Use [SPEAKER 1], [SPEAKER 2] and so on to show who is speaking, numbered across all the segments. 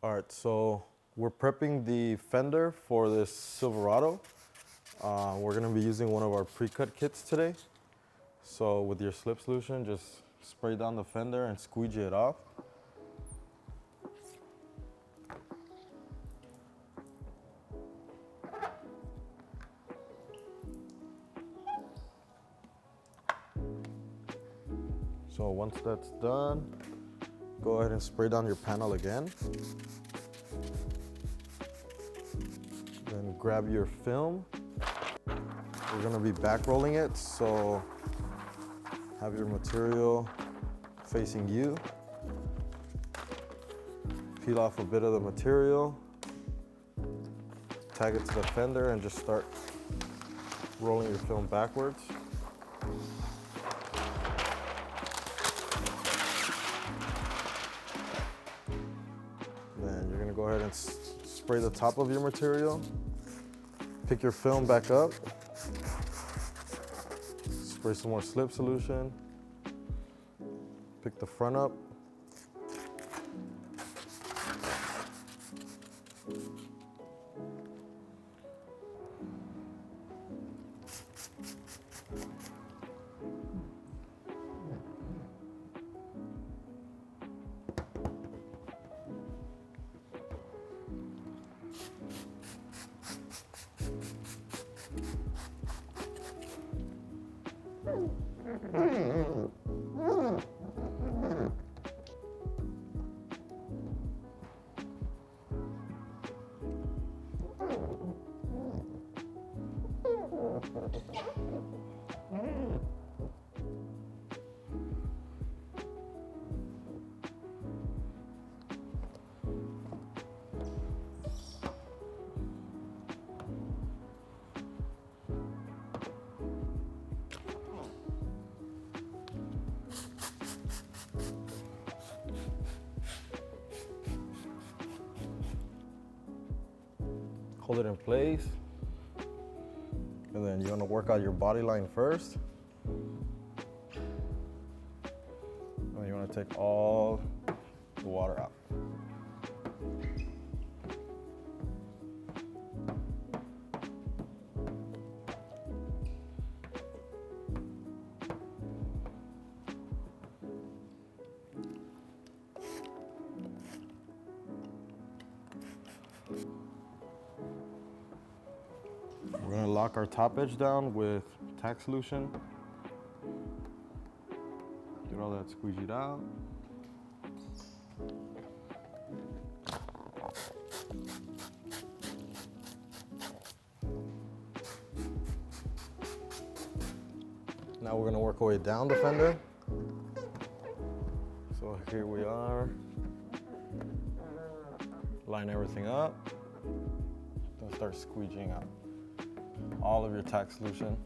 [SPEAKER 1] All right, so we're prepping the fender for this Silverado. We're gonna be using one of our pre-cut kits today. So with your slip solution, just spray down the fender and squeegee it off. So once that's done, go ahead and spray down your panel again. Then grab your film. We're gonna be back rolling it, so have your material facing you. Peel off a bit of the material, tag it to the fender, and just start rolling your film backwards. Then you're gonna go ahead and spray the top of your material. Pick your film back up. Spray some more slip solution. Pick the front up. Hold it in place, and then you're gonna work out your body line first. And you wanna take all the water out. We're gonna lock our top edge down with tack solution. Get all that squeegeed out. Now we're gonna work our way down the fender. So here we are. Line everything up. Then start squeegeeing out all of your tack solution.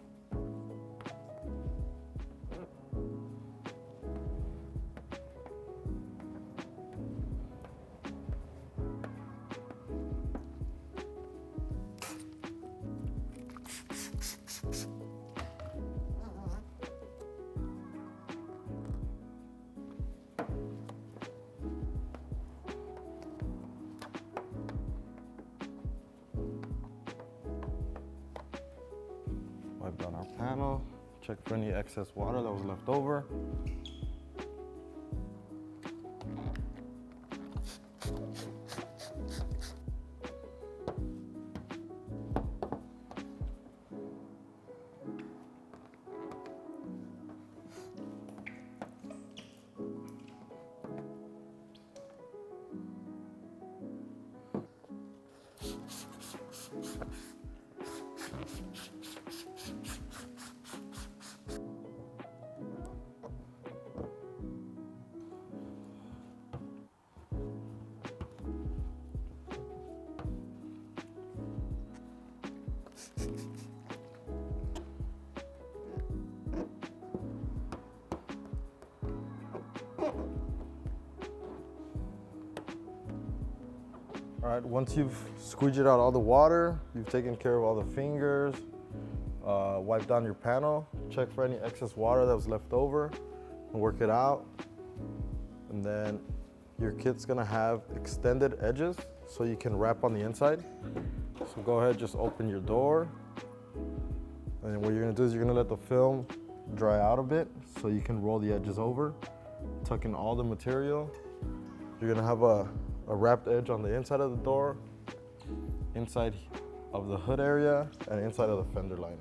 [SPEAKER 1] Wipe down our panel, check for any excess water that was left over. All right, once you've squeegeed out all the water, you've taken care of all the fingers, wipe down your panel, check for any excess water that was left over, and work it out. And then your kit's gonna have extended edges so you can wrap on the inside. So go ahead, just open your door. And then what you're gonna do is you're gonna let the film dry out a bit so you can roll the edges over, tuck in all the material. You're gonna have a wrapped edge on the inside of the door, inside of the hood area, and inside of the fender liner.